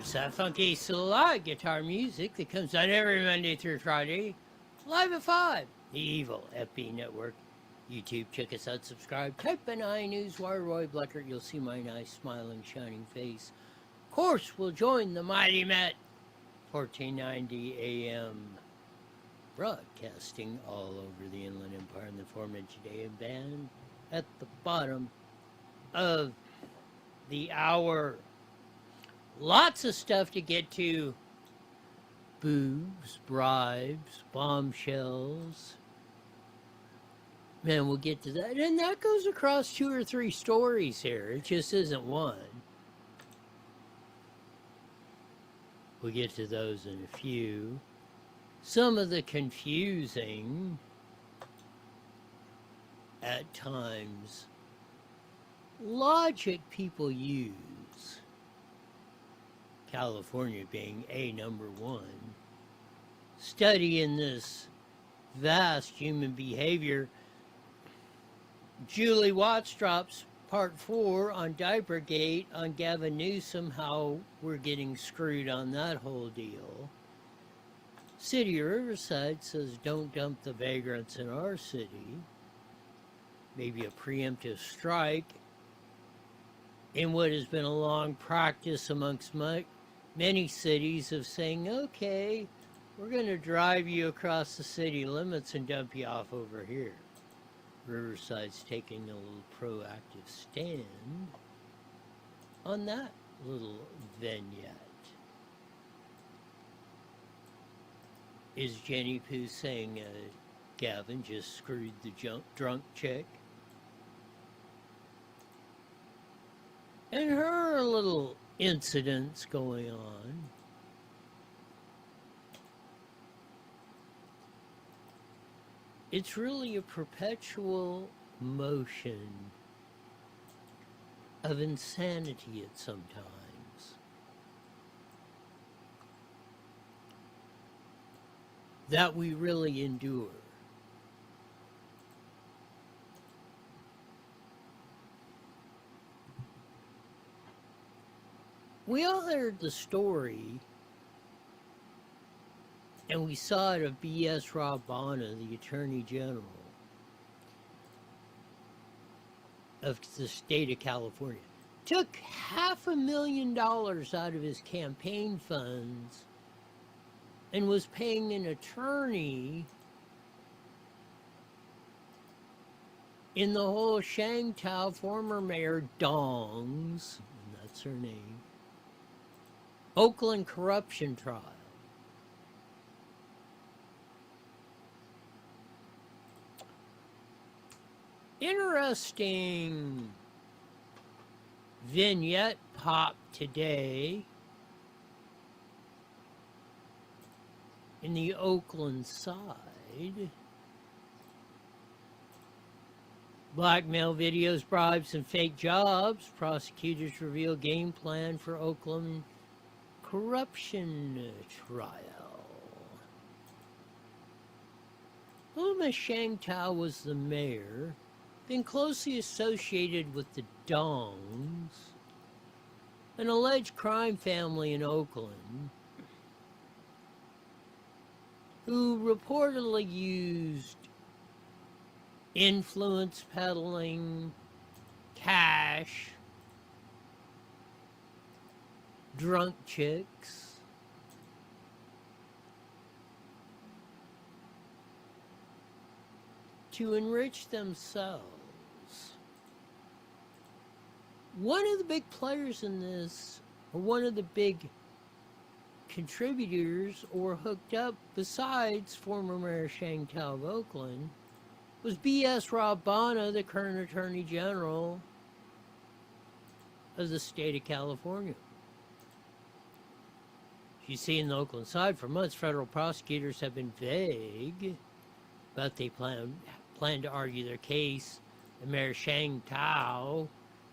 It's that funky slide guitar music that comes on every Monday through Friday, live at 5. The Evil FB Network. YouTube, check us out, subscribe. Type in iNewsWire Roy Bleckert. You'll see my nice, smiling, shining face. Of course, we'll join the Mighty Met, 1490 AM. Broadcasting all over the Inland Empire in the 4-inch day and band at the bottom of the hour. Lots of stuff to get to. Boobs, bribes, bombshells. Man, we'll get to that. And that goes across 2 or 3 stories here. It just isn't one. We'll get to those in a few. Some of the confusing, at times, logic people use. California being number 1. Studying this vast human behavior. Julie Watts drops part 4 on Diapergate on Gavin Newsom, how we're getting screwed on that whole deal. City of Riverside says don't dump the vagrants in our city. Maybe a preemptive strike in what has been a long practice amongst many cities of saying, okay, we're going to drive you across the city limits and dump you off over here. Riverside's taking a little proactive stand on that little vignette. Is Jenny Pooh saying Gavin just screwed the drunk chick? And her little incidents going on. It's really a perpetual motion of insanity at some times. That we really endure. We all heard the story, and we saw it of B.S. Rob Bonner, the Attorney General of the state of California. Took $500,000 out of his campaign funds and was paying an attorney in the whole Shangtao former mayor Dong's, and that's her name, Oakland corruption trial. Interesting vignette pop today in the Oakland side. Blackmail videos, bribes, and fake jobs. Prosecutors reveal game plan for Oakland corruption trial. Miss Shangtao was the mayor, been closely associated with the Dongs, an alleged crime family in Oakland, who reportedly used influence peddling, cash, drunk chicks, to enrich themselves. One of the big players in this, or one of the big contributors or hooked up, besides former Mayor Shangtao of Oakland, was B.S. Rob Bonner, the current Attorney General of the state of California. You see in the Oakland side, for months, federal prosecutors have been vague about they plan to argue their case that Mayor Shangtao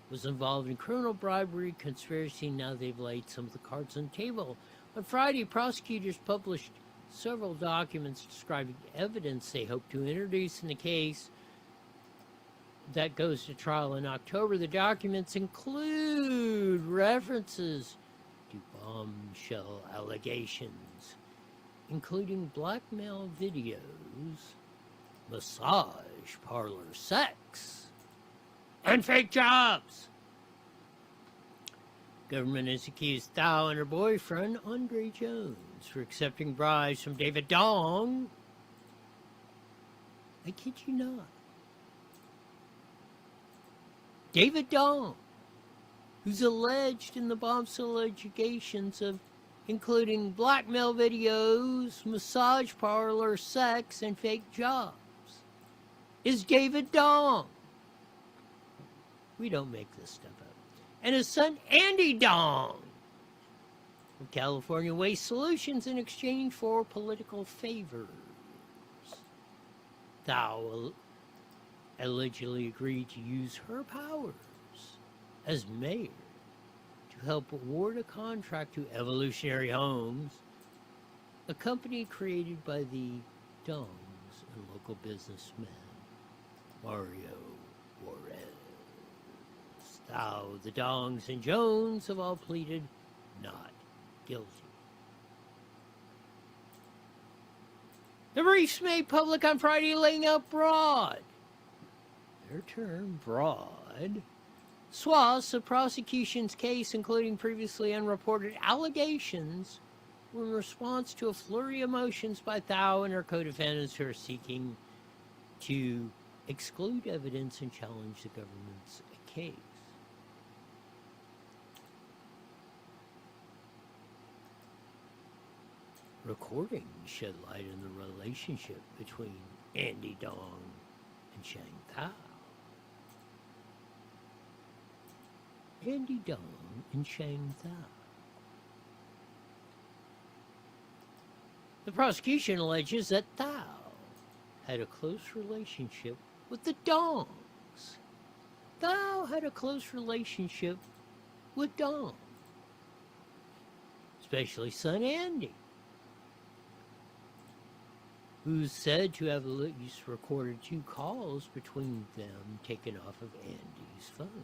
was involved in criminal bribery, conspiracy. Now they've laid some of the cards on the table. On Friday, prosecutors published several documents describing evidence they hope to introduce in the case that goes to trial in October. The documents include references to bombshell allegations, including blackmail videos, massage parlor sex, and fake jobs. Government has accused Thao and her boyfriend, Andre Jones, for accepting bribes from David Dong. I kid you not. David Dong, who's alleged in the bombshell allegations of including blackmail videos, massage parlor sex, and fake jobs, is David Dong. We don't make this stuff up. And his son, Andy Dong, of California Waste Solutions, in exchange for political favors. Thao allegedly agreed to use her powers as mayor to help award a contract to Evolutionary Homes, a company created by the Dongs and local businessman Mario Juarez. Thao, the Dongs, and Jones have all pleaded not guilty. The briefs made public on Friday laying out broad, their term broad, swaths of prosecution's case, including previously unreported allegations, were in response to a flurry of motions by Thao and her co-defendants who are seeking to exclude evidence and challenge the government's case. Recordings shed light on the relationship between Andy Dong and Shang Thao. Andy Dong and Shang Thao. The prosecution alleges that Thao had a close relationship with the Dongs. Thao had a close relationship with Dong, especially son Andy, who's said to have at least recorded 2 calls between them taken off of Andy's phone.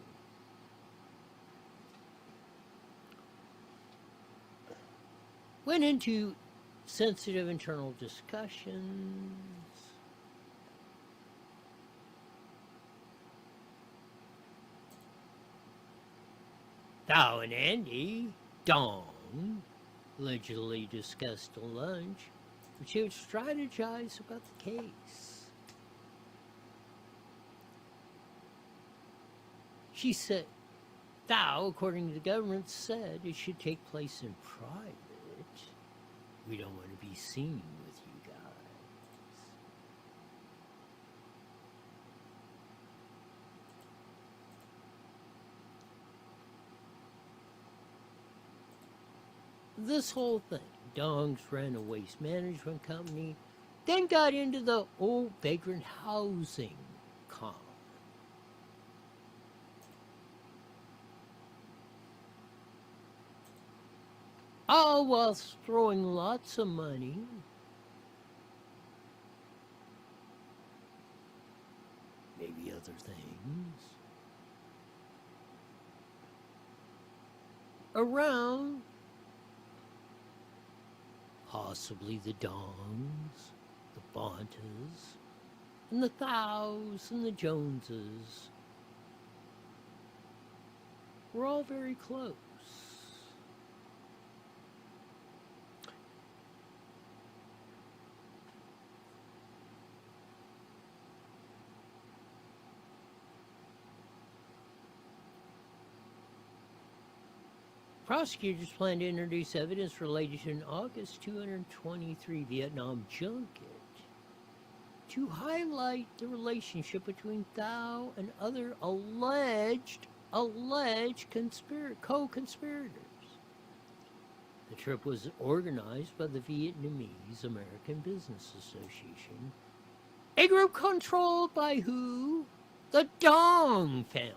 Went into sensitive internal discussions. Thao and Andy Dong allegedly discussed a lunch, which they would strategize about the case. She said, Thao, according to the government, said it should take place in private. We don't want to be seen with you guys. This whole thing, Dongs ran a waste management company, then got into the old vagrant housing con. All while throwing lots of money maybe other things around possibly the Dongs, the Bontas, and the Thaos and the Joneses. We're all very close. Prosecutors plan to introduce evidence related to an August 223 Vietnam junket to highlight the relationship between Thao and other alleged co-conspirators. The trip was organized by the Vietnamese American Business Association, a group controlled by who? The Dong family.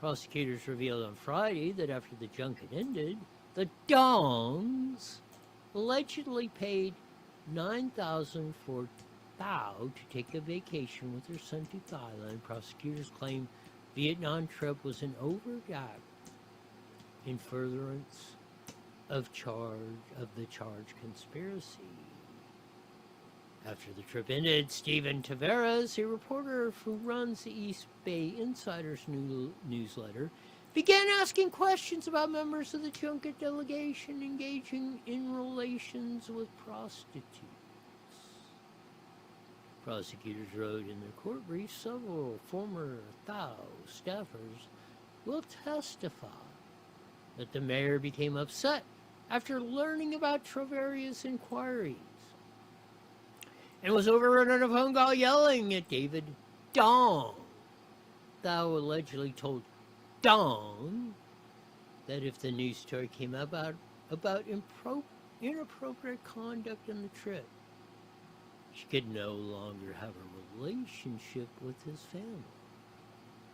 Prosecutors revealed on Friday that after the junket ended, the Dongs allegedly paid $9,000 for Thao to take a vacation with her son to Thailand. Prosecutors claim the Vietnam trip was an overt act in furtherance of the charge conspiracy. After the trip ended, Stephen Tavares, a reporter who runs the East Bay Insider's newsletter, began asking questions about members of the junket delegation engaging in relations with prostitutes. Prosecutors wrote in their court brief several former Thao staffers will testify that the mayor became upset after learning about Traveria's inquiries and was overheard on a phone call yelling at David Dong. Thao allegedly told Dong that if the news story came about inappropriate conduct on the trip, she could no longer have a relationship with his family.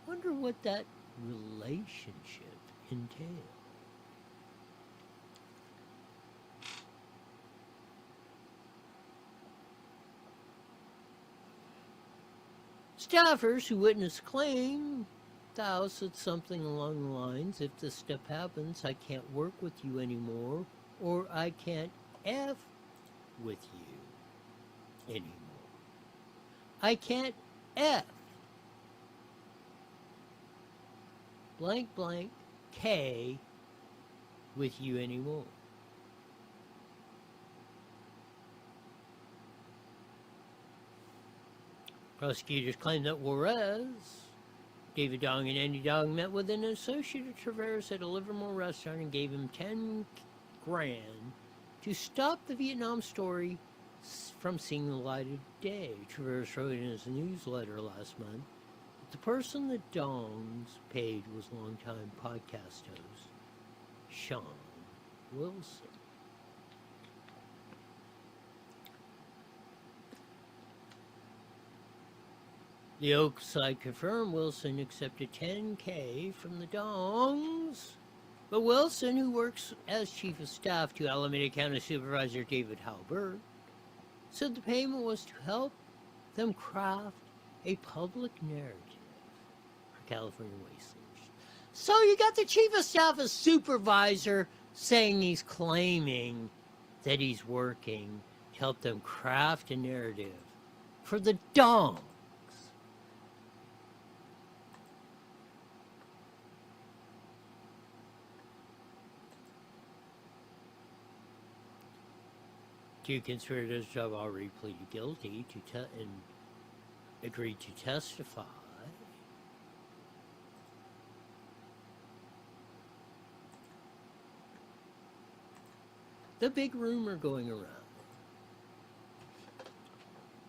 Wonder what that relationship entailed. Staffers who witnessed claim Thao said something along the lines, if this stuff happens, I can't work with you anymore, or I can't F with you anymore. I can't F blank blank K with you anymore. Prosecutors claim that Juarez, David Dong, and Andy Dong met with an associate of Travers at a Livermore restaurant and gave him $10,000 to stop the Vietnam story from seeing the light of day. Travers wrote in his newsletter last month that the person that Dongs paid was longtime podcast host Sean Wilson. The Oak side confirmed Wilson accepted $10,000 from the Dongs, but Wilson, who works as chief of staff to Alameda County Supervisor David Halbert, said the payment was to help them craft a public narrative for California wastelanders. So you got the chief of staff as supervisor saying he's claiming that he's working to help them craft a narrative for the Dongs. Two conspirators have already pleaded guilty and agreed to testify. The big rumor going around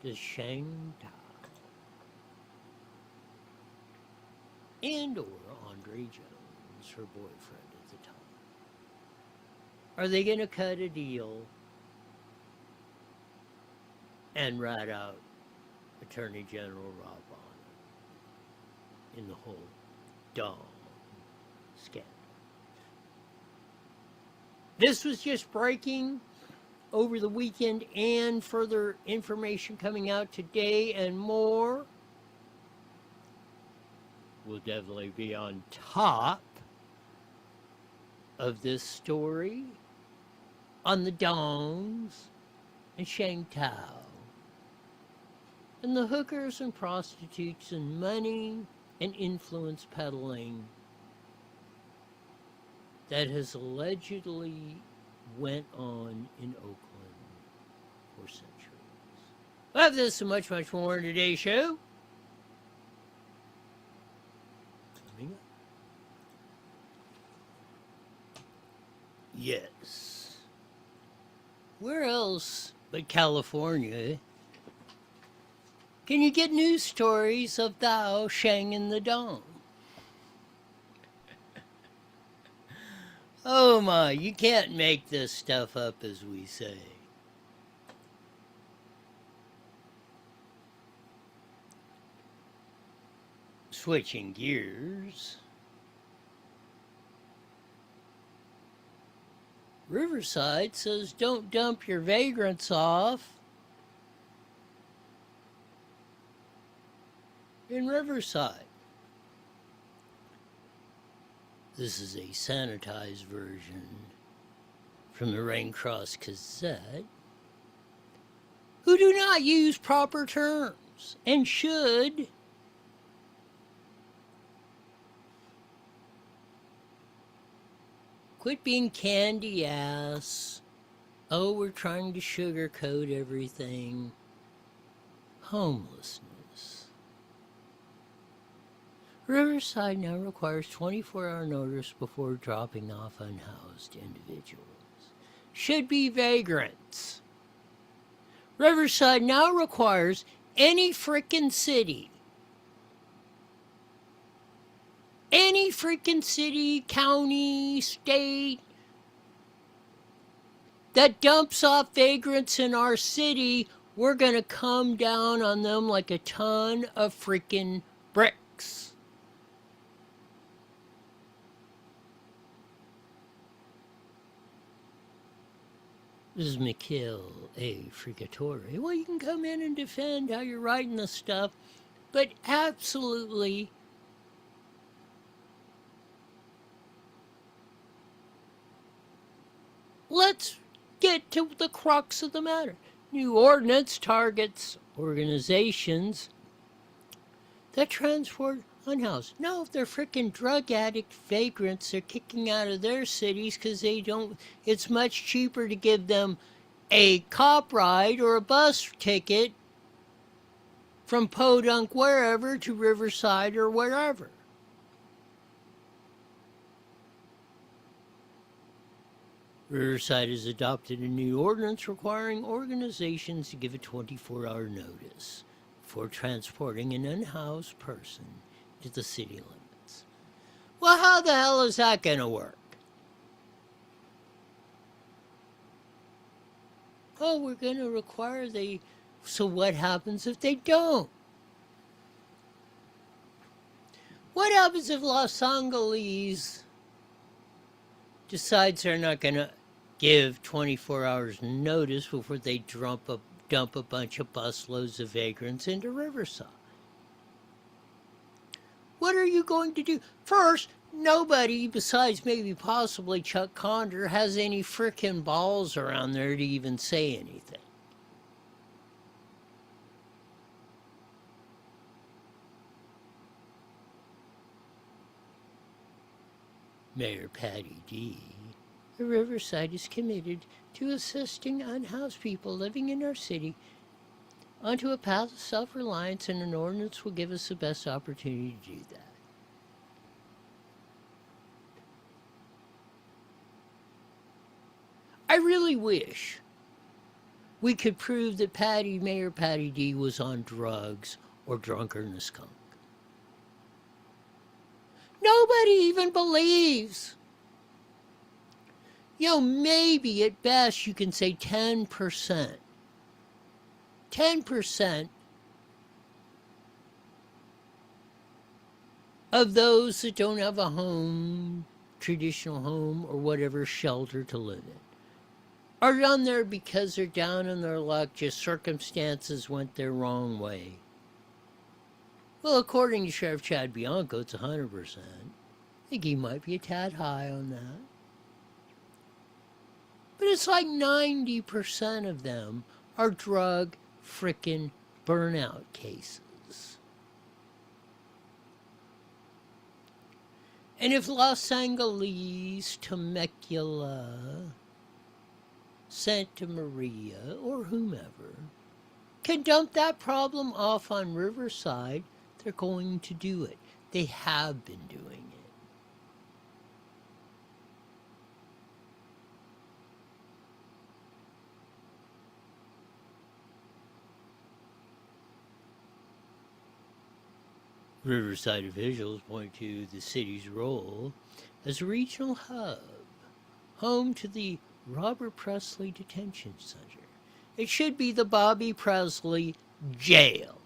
is Shang Tao and or Andre Jones, her boyfriend at the time. Are they going to cut a deal and rat out Attorney General Rob Bonner in the whole Dong scandal? This was just breaking over the weekend, and further information coming out today and more will definitely be on top of this story on the Dongs and Shang Tao and the hookers and prostitutes and money and influence peddling that has allegedly went on in Oakland for centuries. We'll have this and much, much more in today's show. Coming up. Yes. Where else but California can you get news stories of Thao, Shang, and the Dong? Oh my, you can't make this stuff up, as we say. Switching gears. Riverside says don't dump your vagrants off in Riverside. This is a sanitized version from the Raincross Gazette, who do not use proper terms and should quit being candy ass. Oh, we're trying to sugarcoat everything. Homelessness. Riverside now requires 24-hour notice before dropping off unhoused individuals. Should be vagrants. Riverside now requires any frickin' city, county, state, that dumps off vagrants in our city, we're going to come down on them like a ton of freaking bricks. This is McKill, a Frigatore. Well, you can come in and defend how you're writing the stuff, but absolutely let's get to the crux of the matter. New ordinance targets organizations that transport unhoused. No, if they're freaking drug addict vagrants, they're kicking out of their cities because they don't. It's much cheaper to give them a cop ride or a bus ticket from Podunk wherever to Riverside or wherever. Riverside has adopted a new ordinance requiring organizations to give a 24-hour notice for transporting an unhoused person to the city limits. Well, how the hell is that going to work? Oh, we're going to require they... So what happens if they don't? What happens if Los Angeles decides they're not going to give 24 hours notice before they dump a bunch of busloads of vagrants into Riverside? What are you going to do? First, nobody besides maybe possibly Chuck Conder has any frickin' balls around there to even say anything. Mayor Patty D. The Riverside is committed to assisting unhoused people living in our city onto a path of self-reliance, and an ordinance will give us the best opportunity to do that. I really wish we could prove that Mayor Patty D was on drugs or drunk in a skunk. Nobody even believes. Maybe at best you can say 10%. 10% of those that don't have a home, traditional home, or whatever shelter to live in are down there because they're down on their luck, just circumstances went their wrong way. Well, according to Sheriff Chad Bianco, it's 100%. I think he might be a tad high on that. But it's like 90% of them are drug frickin' burnout cases. And if Los Angeles, Temecula, Santa Maria, or whomever can dump that problem off on Riverside, they're going to do it. They have been doing it. Riverside officials point to the city's role as a regional hub, home to the Robert Presley Detention Center. It should be the Bobby Presley Jail.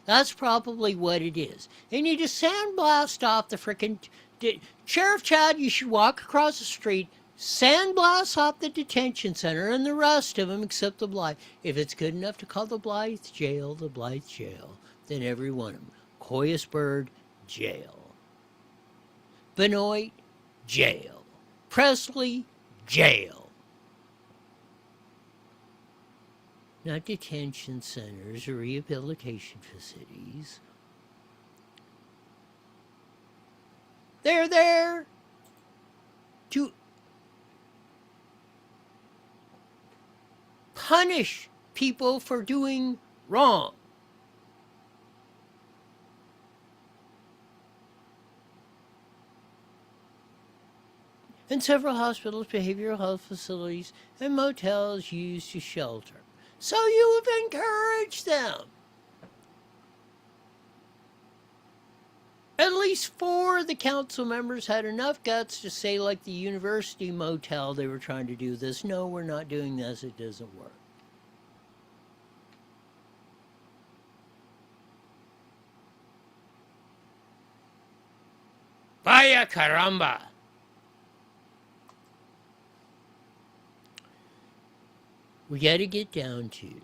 That's probably what it is. They need to sandblast off the frickin' Sheriff Chad, you should walk across the street, sandblast off the detention center and the rest of them except the Blythe. If it's good enough to call the Blythe Jail, then every one of them. Coyasburg, jail. Benoit, jail. Presley, jail. not detention centers or rehabilitation facilities. They're there to punish people for doing wrong. And several hospitals, behavioral health facilities, and motels used to shelter. So you have encouraged them. At least 4 of the council members had enough guts to say, like the university motel they were trying to do this, no, we're not doing this, it doesn't work. Vaya caramba! We got to get down to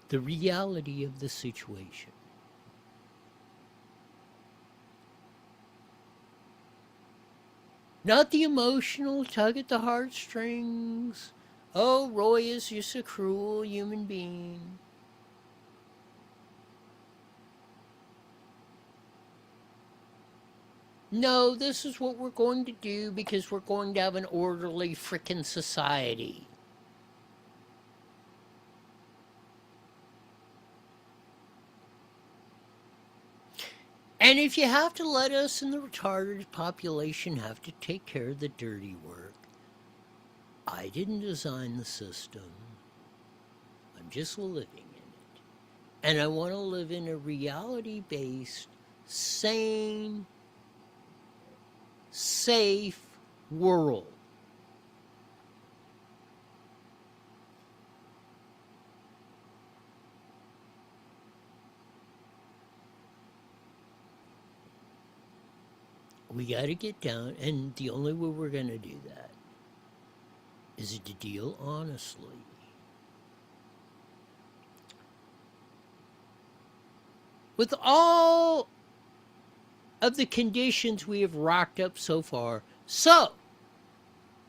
the reality of the situation. Not the emotional tug at the heartstrings. Oh, Roy is just a cruel human being. No, this is what we're going to do because we're going to have an orderly frickin' society. And if you have to let us in the retarded population have to take care of the dirty work, I didn't design the system. I'm just living in it. And I want to live in a reality-based, sane, safe world. We got to get down, and the only way we're going to do that is to deal honestly. With all of the conditions we have rocked up so far, so,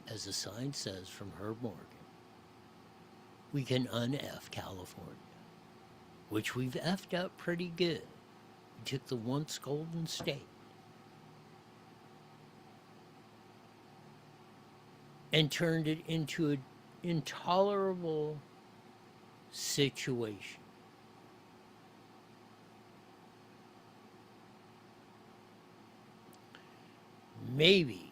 as the sign says from Herb Morgan, we can un-F California, which we've F'd up pretty good. We took the once golden state and turned it into an intolerable situation. Maybe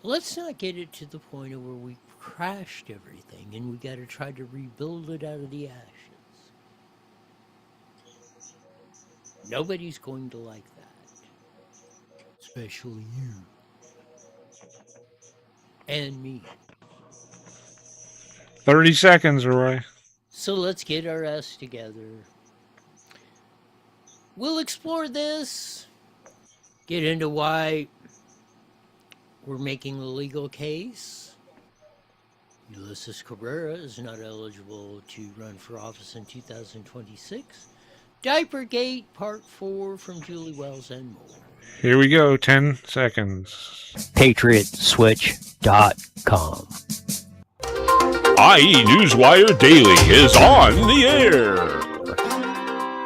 let's not get it to the point of where we crashed everything and we got to try to rebuild it out of the ashes. Nobody's going to like that, especially you and me. 30 seconds, Roy. So let's get our ass together. We'll explore this, get into why we're making a legal case. Ulysses Cabrera is not eligible to run for office in 2026. Diapergate Part 4 from Julie Wells and more. Here we go, 10 seconds. PatriotSwitch.com. IE Newswire Daily is on the air.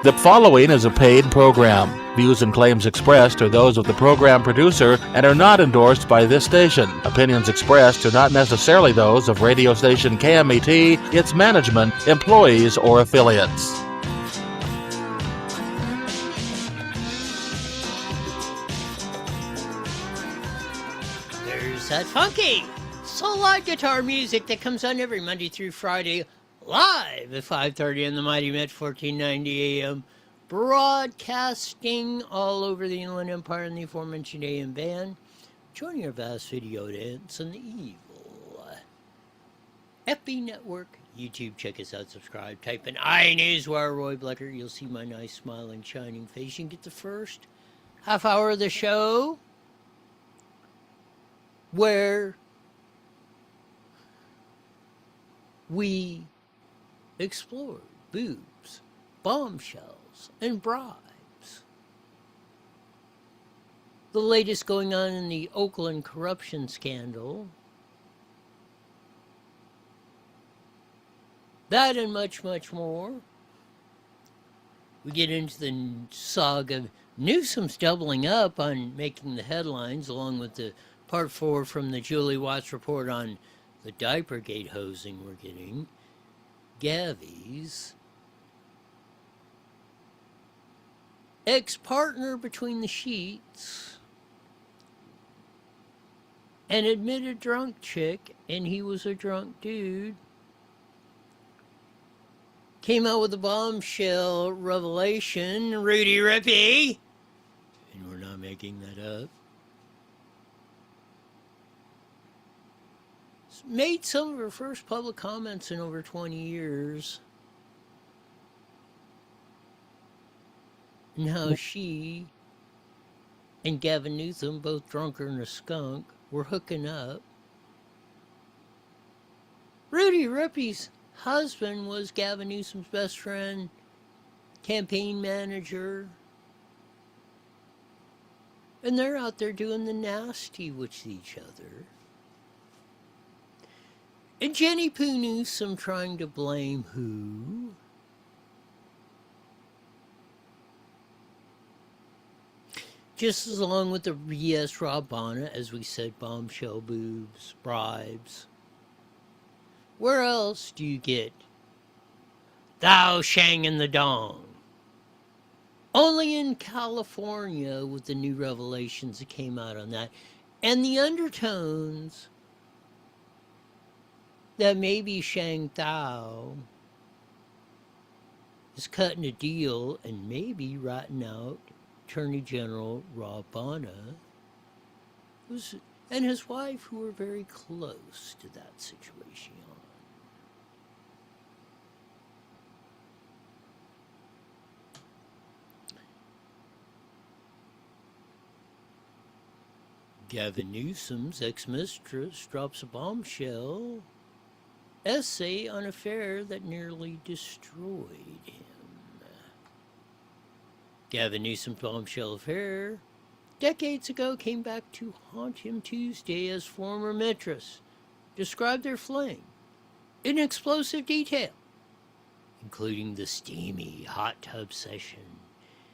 The following is a paid program. Views and claims expressed are those of the program producer and are not endorsed by this station. Opinions expressed are not necessarily those of radio station KMET, its management, employees, or affiliates. There's that funky soul-live guitar music that comes on every Monday through Friday live at 5:30 on the Mighty Met 1490 AM, broadcasting all over the Inland Empire in the aforementioned AM band. Join our vast video dance on the evil FB Network YouTube. Check us out, subscribe, type in iNewsWire Roy Blecker. You'll see my nice smiling shining face. You can get the first half hour of the show where we explore boobs, bombshells, and bribes. The latest going on in the Oakland corruption scandal. That and much, much more. We get into the saga. Newsom's doubling up on making the headlines, along with the part 4 from the Julie Watts report on the Diapergate hosing we're getting. Gavy's ex-partner between the sheets, an admitted drunk chick, and he was a drunk dude, came out with a bombshell revelation, Rudy Rippey, and we're not making that up, made some of her first public comments in over 20 years, and how she and Gavin Newsom, both drunker than a skunk, were hooking up. Rudy Rippey's husband was Gavin Newsom's best friend, campaign manager, and they're out there doing the nasty with each other. And Jenny Poo Newsom trying to blame who? Just as along with the BS Rob Bonnet, as we said, bombshell boobs, bribes. Where else do you get thou shang in the dong? Only in California with the new revelations that came out on that. And the undertones that maybe Shang Thao is cutting a deal and maybe ratting out Attorney General Rob Bonnet and his wife, who were very close to that situation. Gavin Newsom's ex-mistress drops a bombshell essay on an affair that nearly destroyed him. Gavin Newsom's bombshell affair decades ago came back to haunt him Tuesday as former mistress described their fling in explosive detail, including the steamy hot tub session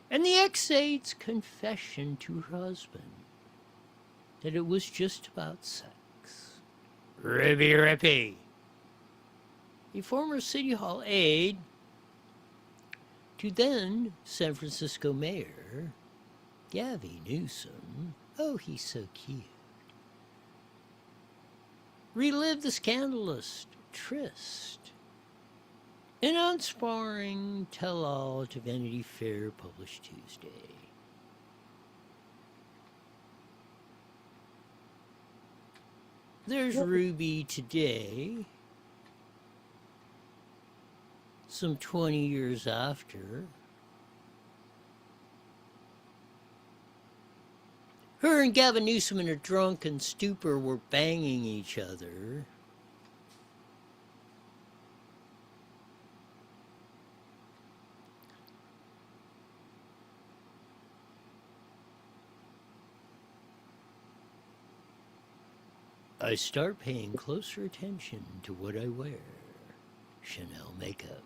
and the ex-aide's confession to her husband that it was just about sex. Ribby Rippy. A former City Hall aide to then San Francisco Mayor Gavin Newsom, oh, he's so cute, relived the scandalous tryst in unsparing tell-all to Vanity Fair published Tuesday. There's Ruby today, some 20 years after. Her and Gavin Newsom in a drunken stupor were banging each other. I start paying closer attention to what I wear. Chanel makeup.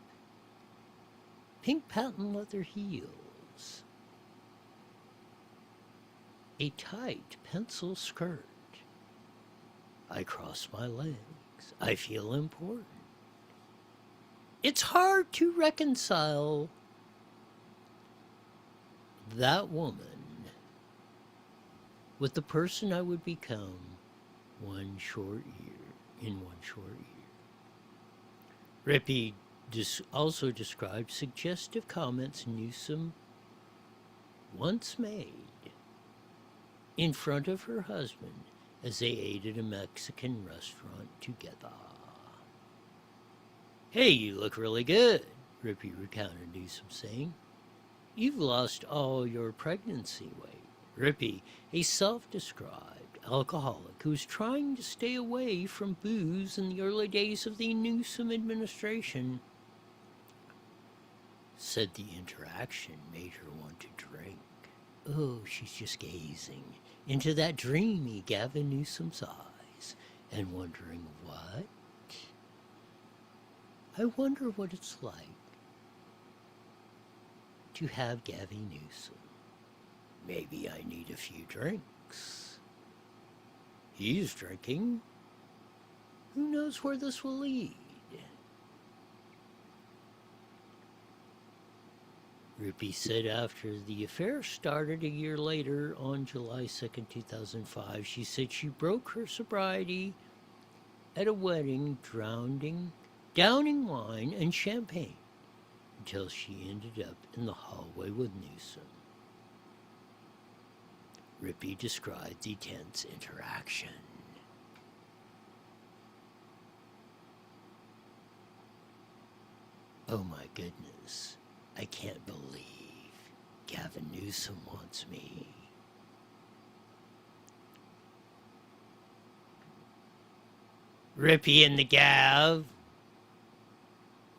Pink patent leather heels. A tight pencil skirt. I cross my legs. I feel important. It's hard to reconcile that woman with the person I would become in one short year. Rippey also described suggestive comments Newsom once made in front of her husband as they ate at a Mexican restaurant together. Hey, you look really good, Rippey recounted Newsom saying. You've lost all your pregnancy weight. Rippey, a self-described alcoholic who's trying to stay away from booze in the early days of the Newsom administration, said the interaction made her want to drink. Oh, she's just gazing into that dreamy Gavin Newsom's eyes and wondering what? I wonder what it's like to have Gavin Newsom. Maybe I need a few drinks. He's drinking. Who knows where this will lead? Rupi said after the affair started a year later, on July 2nd, 2005, she said she broke her sobriety at a wedding, downing wine and champagne until she ended up in the hallway with Newsom. Rupi described the tense interaction. Oh my goodness. I can't believe Gavin Newsom wants me. Rippy and the Gav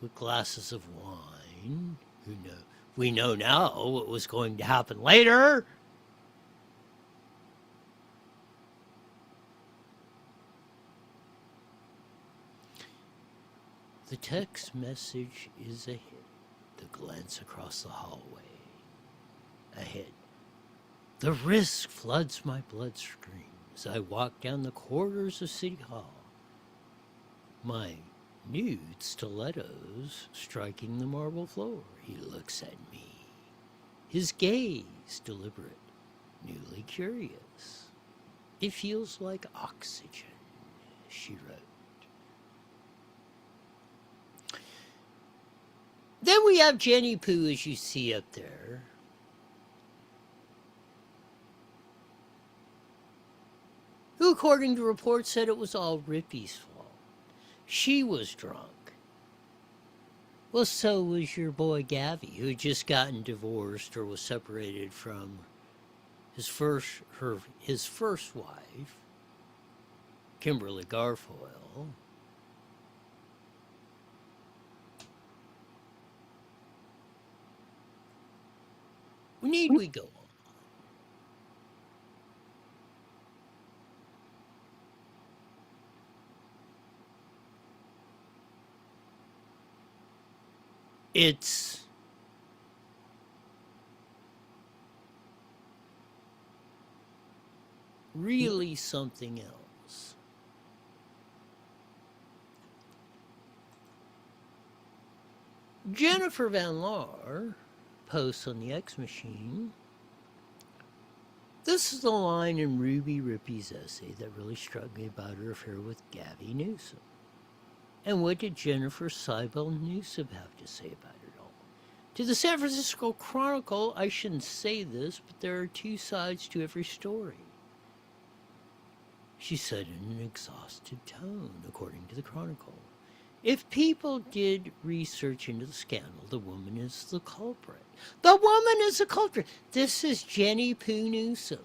with glasses of wine. We know now what was going to happen later. The text message is a hit. The glance across the hallway. Ahead. The risk floods my bloodstream as I walk down the corridors of City Hall. My nude stilettos striking the marble floor. He looks at me. His gaze deliberate, newly curious. It feels like oxygen, she wrote. Then we have Jenny Poo, as you see up there. Who, according to reports, said it was all Rippy's fault. She was drunk. Well, so was your boy Gavi, who had just gotten divorced or was separated from his first wife, Kimberly Garfoyle. Need we go on? It's really something else. Jennifer Van Laar posts on the X Machine. This is the line in Ruby Rippy's essay that really struck me about her affair with Gavin Newsom. And what did Jennifer Seibel Newsom have to say about it all? To the San Francisco Chronicle, I shouldn't say this, but there are two sides to every story. She said in an exhausted tone, according to the Chronicle. If people did research into the scandal, the woman is the culprit. The woman is the culprit. This is Jenny Poo Newsom.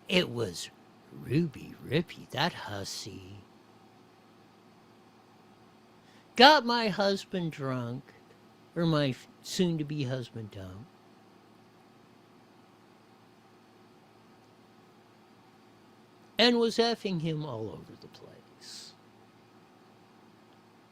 It was Ruby Rippy, that hussy. Got my husband drunk, or my soon-to-be husband drunk. And was effing him all over the place.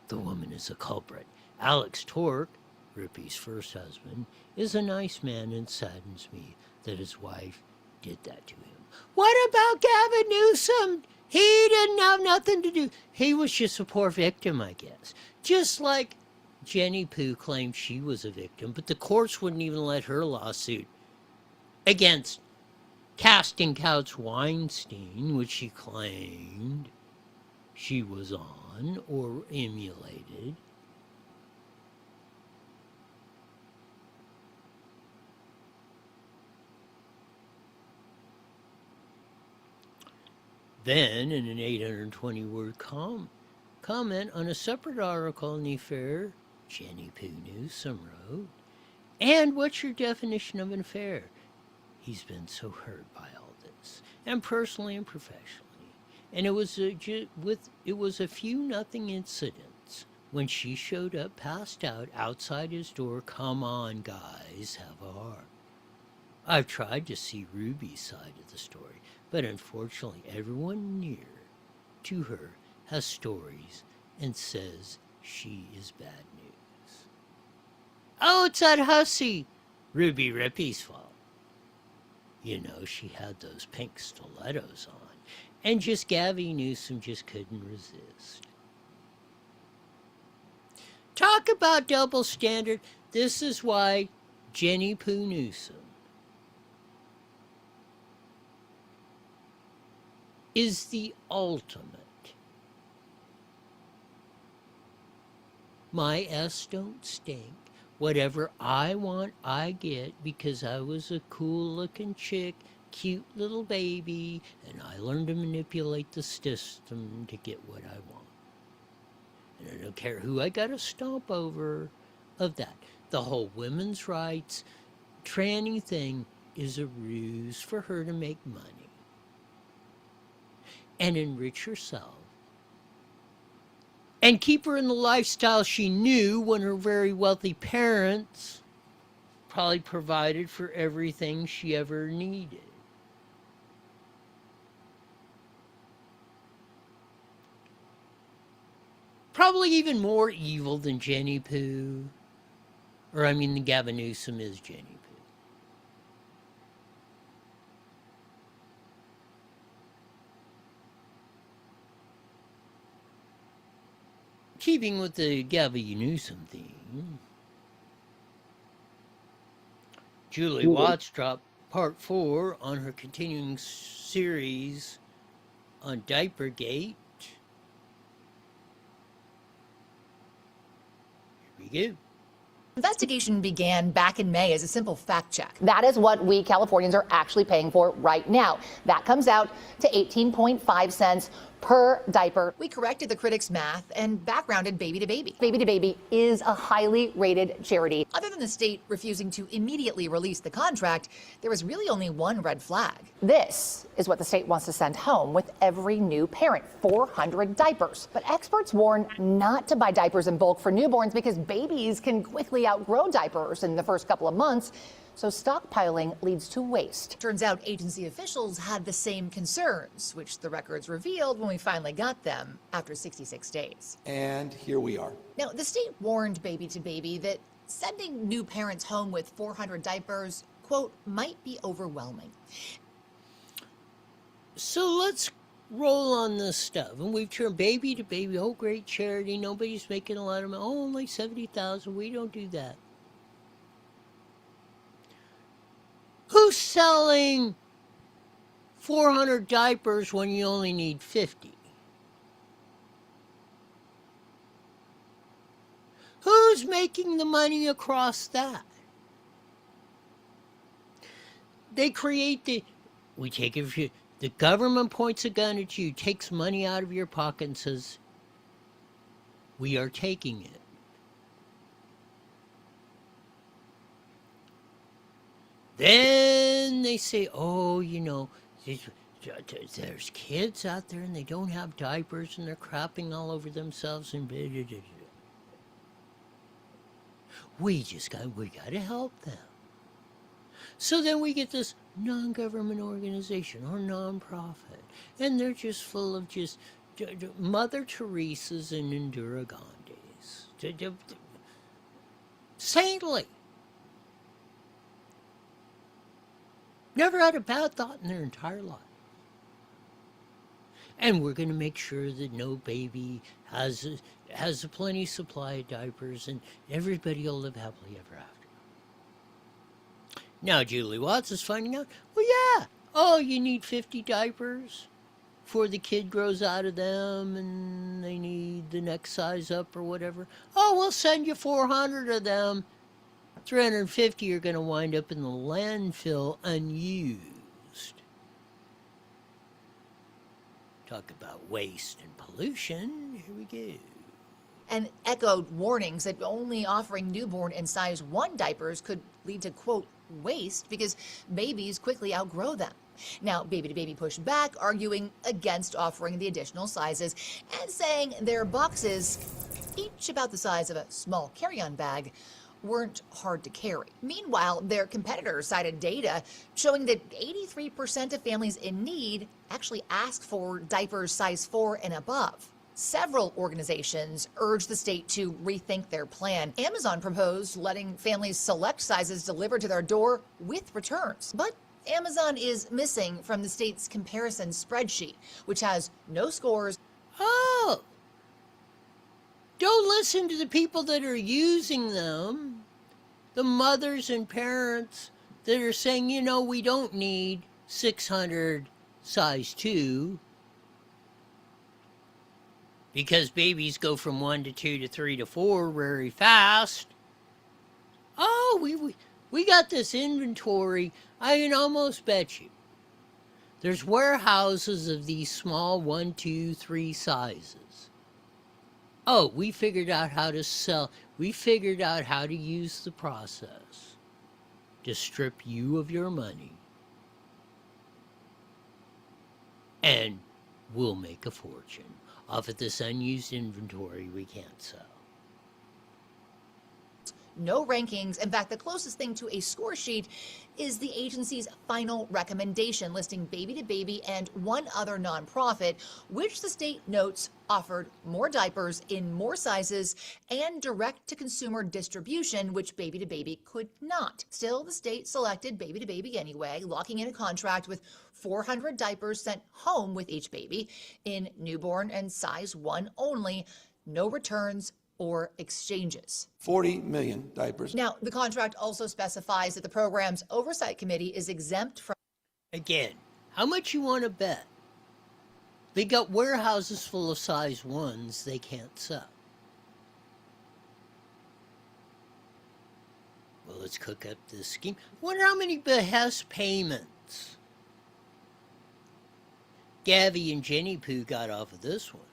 The woman is a culprit. Alex Tork, Rippy's first husband, is a nice man and saddens me that his wife did that to him. What about Gavin Newsom? He didn't have nothing to do. He was just a poor victim, I guess. Just like Jenny Poo claimed she was a victim, but the courts wouldn't even let her lawsuit against casting couch Weinstein, which she claimed she was on or emulated. Then, in an 820-word comment on a separate article in the affair, Jenny Poo Newsom wrote, "And what's your definition of an affair? He's been so hurt by all this, and personally and professionally. And it was a few nothing incidents when she showed up passed out outside his door. Come on, guys, have a heart." I've tried to see Ruby's side of the story, but unfortunately everyone near to her has stories and says she is bad news. Oh, it's that hussy. Ruby Rippey's fault. You know, she had those pink stilettos on. And just Gavin Newsom just couldn't resist. Talk about double standard. This is why Jenny Poo Newsom is the ultimate. My S don't stink. Whatever I want, I get because I was a cool-looking chick, cute little baby, and I learned to manipulate the system to get what I want. And I don't care who I got to stomp over of that. The whole women's rights, tranny thing is a ruse for her to make money and enrich herself and keep her in the lifestyle she knew when her very wealthy parents probably provided for everything she ever needed. Probably even more evil than Jenny Poo. Or I mean, the Gavin Newsom is Jenny Poo. Keeping with the Gavin Newsom theme, Julie Watts dropped part 4 on her continuing series on Diapergate. Here we go. Investigation began back in May as a simple fact check. That is what we Californians are actually paying for right now. That comes out to 18.5 cents per diaper. We corrected the critics' math and backgrounded Baby to Baby. Baby to Baby is a highly rated charity. Other than the state refusing to immediately release the contract, there was really only one red flag. This is what the state wants to send home with every new parent, 400 diapers. But experts warn not to buy diapers in bulk for newborns because babies can quickly outgrow diapers in the first couple of months. So stockpiling leads to waste. Turns out agency officials had the same concerns, which the records revealed when we finally got them after 66 days. And here we are. Now, the state warned Baby to Baby that sending new parents home with 400 diapers, quote, might be overwhelming. So let's roll on this stuff. And we've turned Baby to Baby, oh, great charity. Nobody's making a lot of money. Oh, only 70,000. We don't do that. Who's selling 400 diapers when you only need 50? Who's making the money across that? They create the government points a gun at you, takes money out of your pocket and says, we are taking it. Then they say, oh, you know, there's kids out there and they don't have diapers and they're crapping all over themselves and blah, blah, blah, blah. We got to help them. So then we get this non-government organization or non-profit, and they're just full of just Mother Teresa's and Indira Gandhis. Saintly. Never had a bad thought in their entire life. And we're going to make sure that no baby has a plenty supply of diapers and everybody will live happily ever after. Now Julie Watts is finding out, well, yeah, oh, you need 50 diapers before the kid grows out of them and they need the next size up or whatever. Oh, we'll send you 400 of them. 350 are going to wind up in the landfill unused. Talk about waste and pollution. Here we go. And echoed warnings that only offering newborn and size 1 diapers could lead to, quote, waste because babies quickly outgrow them. Now, Baby to Baby pushed back, arguing against offering the additional sizes and saying their boxes, each about the size of a small carry-on bag, weren't hard to carry. Meanwhile, their competitors cited data showing that 83% of families in need actually ask for diapers size 4 and above. Several organizations urged the state to rethink their plan. Amazon proposed letting families select sizes delivered to their door with returns. But Amazon is missing from the state's comparison spreadsheet, which has no scores. Oh! Don't listen to the people that are using them. The mothers and parents that are saying, you know, we don't need 600 size 2. Because babies go from 1 to 2 to 3 to 4 very fast. Oh, we got this inventory. I can almost bet you there's warehouses of these small 1, 2, 3 sizes. Oh, we figured out how to sell. We figured out how to use the process to strip you of your money. And we'll make a fortune off of this unused inventory we can't sell. No rankings. In fact, the closest thing to a score sheet is the agency's final recommendation listing Baby to Baby and one other nonprofit, which the state notes offered more diapers in more sizes and direct-to-consumer distribution, which Baby to Baby could not. Still, the state selected Baby to Baby anyway, locking in a contract with 400 diapers sent home with each baby in newborn and size 1 only, no returns or exchanges. 40 million diapers. Now, the contract also specifies that the program's oversight committee is exempt from... Again, how much you want to bet? They got warehouses full of size 1s they can't sell. Well, let's cook up this scheme. Wonder how many behest payments Gabby and Jenny Poo got off of this one.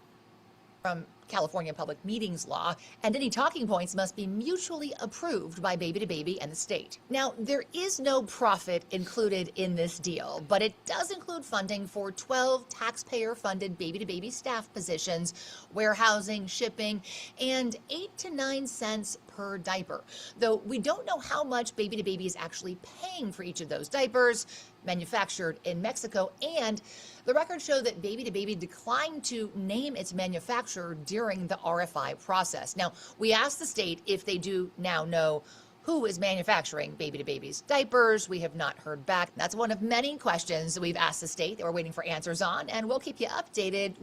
from California public meetings law, and any talking points must be mutually approved by Baby to Baby and the state. Now, there is no profit included in this deal, but it does include funding for 12 taxpayer-funded Baby to Baby staff positions, warehousing, shipping, and 8 to 9 cents per diaper. Though we don't know how much Baby to Baby is actually paying for each of those diapers, manufactured in Mexico, and the records show that Baby to Baby declined to name its manufacturer during the RFI process. Now, we asked the state if they do now know who is manufacturing Baby to Baby's diapers. We have not heard back. That's one of many questions that we've asked the state that we're waiting for answers on, and we'll keep you updated.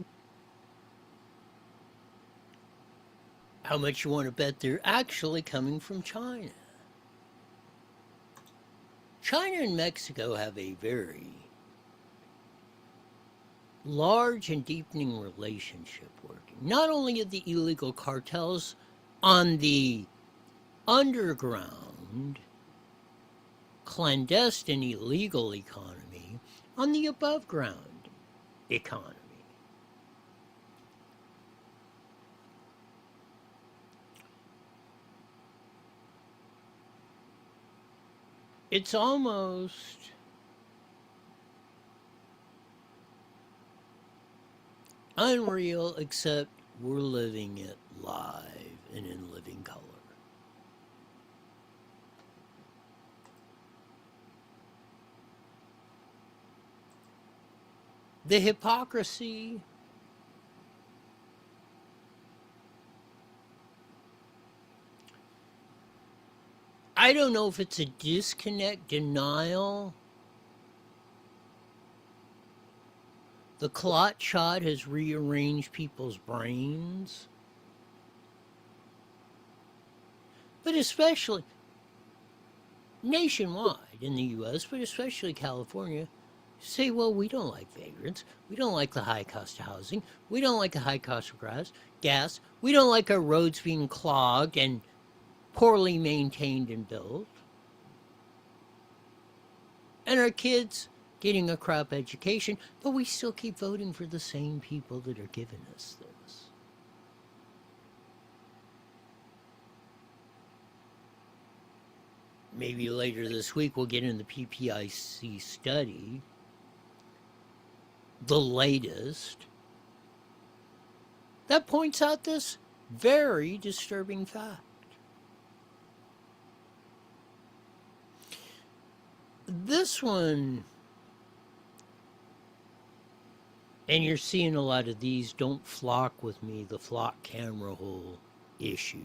How much you want to bet they're actually coming from China? China and Mexico have a very large and deepening relationship working. Not only of the illegal cartels on the underground, clandestine illegal economy, on the above ground economy. It's almost unreal, except we're living it live and in living color. The hypocrisy I don't know if it's a disconnect, denial. The clot shot has rearranged people's brains. But especially nationwide in the U.S., but especially California, say, well, we don't like vagrants. We don't like the high cost of housing. We don't like the high cost of gas. We don't like our roads being clogged and poorly maintained and built, and our kids getting a crap education, but we still keep voting for the same people that are giving us this. Maybe later this week we'll get in the PPIC study, the latest, that points out this very disturbing fact. This one And you're seeing a lot of these don't flock with me, the flock camera hole issue.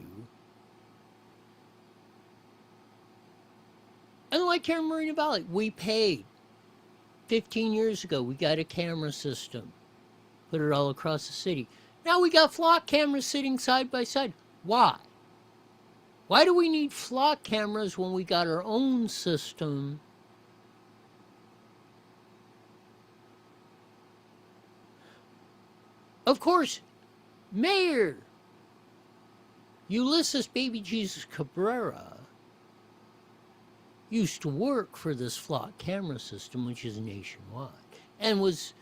And like here in Moreno Valley, we paid 15 years ago. We got a camera system, put it all across the city. Now we got flock cameras sitting side by side. Why? Why do we need flock cameras when we got our own system? Of course, Mayor Ulysses Baby Jesus Cabrera used to work for this flock camera system, which is nationwide, and was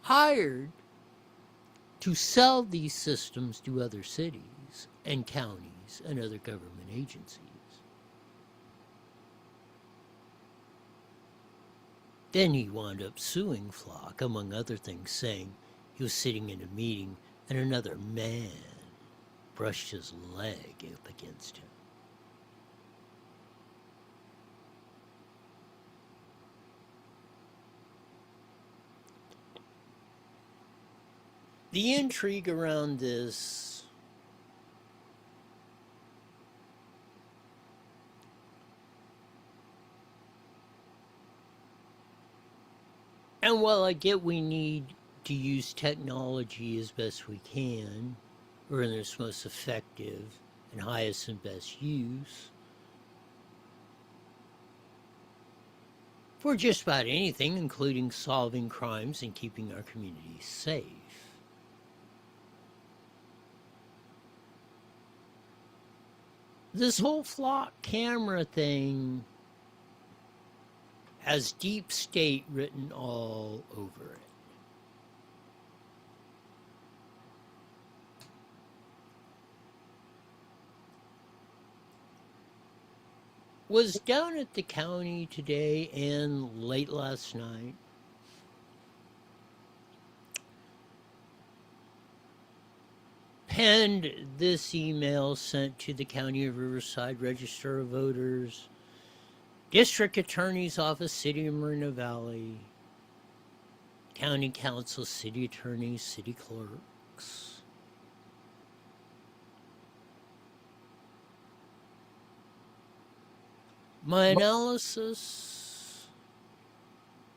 hired to sell these systems to other cities and counties and other government agencies. Then he wound up suing Flock, among other things, saying he was sitting in a meeting and another man brushed his leg up against him. The intrigue around this and while I get we need to use technology as best we can, or in its most effective and highest and best use, for just about anything, including solving crimes and keeping our communities safe. This whole flock camera thing has deep state written all over it. Was down at the county today and late last night. Penned this email sent to the County of Riverside Register of Voters, District Attorney's Office, City of Moreno Valley, County Council, City Attorneys, City Clerks. My analysis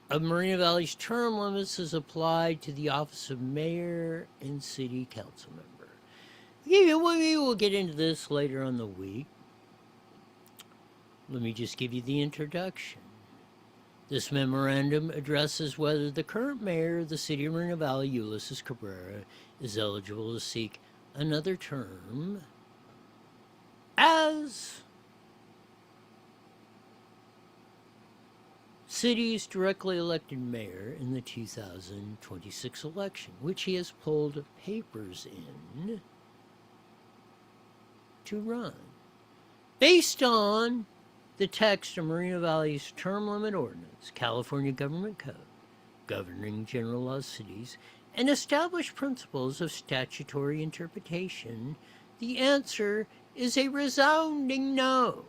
of Moreno Valley's term limits is applied to the office of mayor and city council member. Yeah, we will get into this later on the week. Let me just give you the introduction. This memorandum addresses whether the current mayor of the city of Moreno Valley, Ulysses Cabrera, is eligible to seek another term as city's directly elected mayor in the 2026 election, which he has pulled papers in to run. Based on the text of Moreno Valley's term limit ordinance, California Government Code, governing general laws cities, and established principles of statutory interpretation, the answer is a resounding no.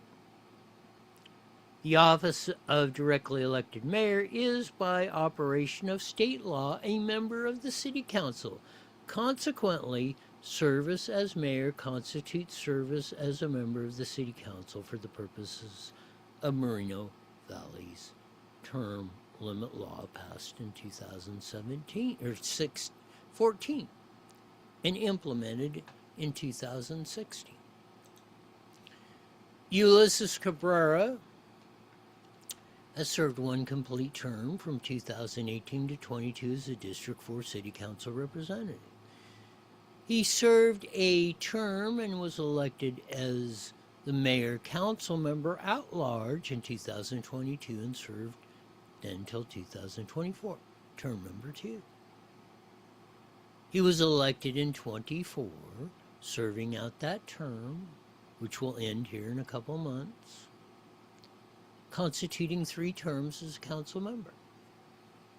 The office of directly elected mayor is, by operation of state law, a member of the city council. Consequently, service as mayor constitutes service as a member of the city council for the purposes of Moreno Valley's term limit law passed in 2017 or 14 and implemented in 2016. Ulysses Cabrera has served one complete term from 2018 to 22 as a District 4 City Council representative. He served a term and was elected as the mayor council member at large in 2022 and served then until 2024, term number 2. He was elected in 24, serving out that term, which will end here in a couple months, constituting 3 terms as a council member.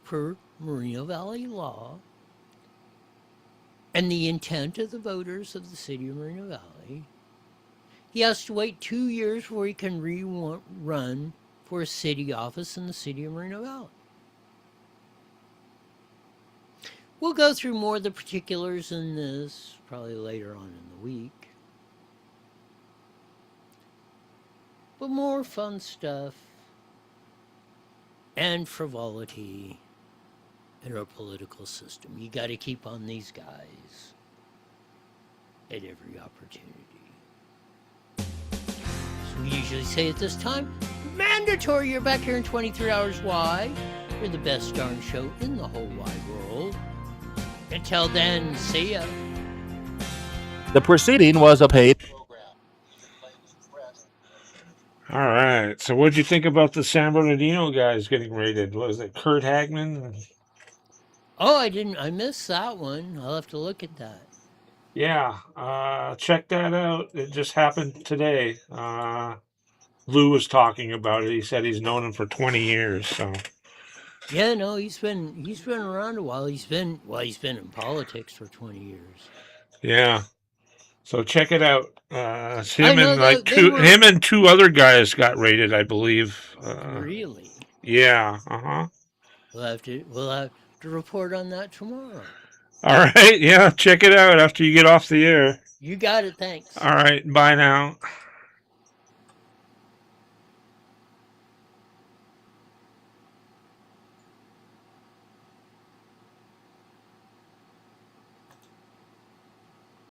Per Moreno Valley law, and the intent of the voters of the city of Moreno Valley, he has to wait 2 years before he can run for a city office in the city of Moreno Valley. We'll go through more of the particulars in this probably later on in the week. But more fun stuff and frivolity in our political system. You got to keep on these guys at every opportunity. So we usually say at this time, mandatory, you're back here in 23 hours. Why? You're the best darn show in the whole wide world. Until then, see ya. The preceding was a paid program. All right. So, what'd you think about the San Bernardino guys getting raided? Was it Kurt Hagman? Oh, I missed that one. I'll have to look at that. Yeah. Check that out. It just happened today. Lou was talking about it. He said he's known him for 20 years. So. Yeah, no, he's been around a while. He's been in politics for 20 years. Yeah. So check it out. It's him I know and that like they were- him and two other guys got raided, I believe. Really? Yeah. Uh-huh. We'll have to report on that tomorrow. All right. Yeah. Check it out after you get off the air. You got it. Thanks. All right. Bye now.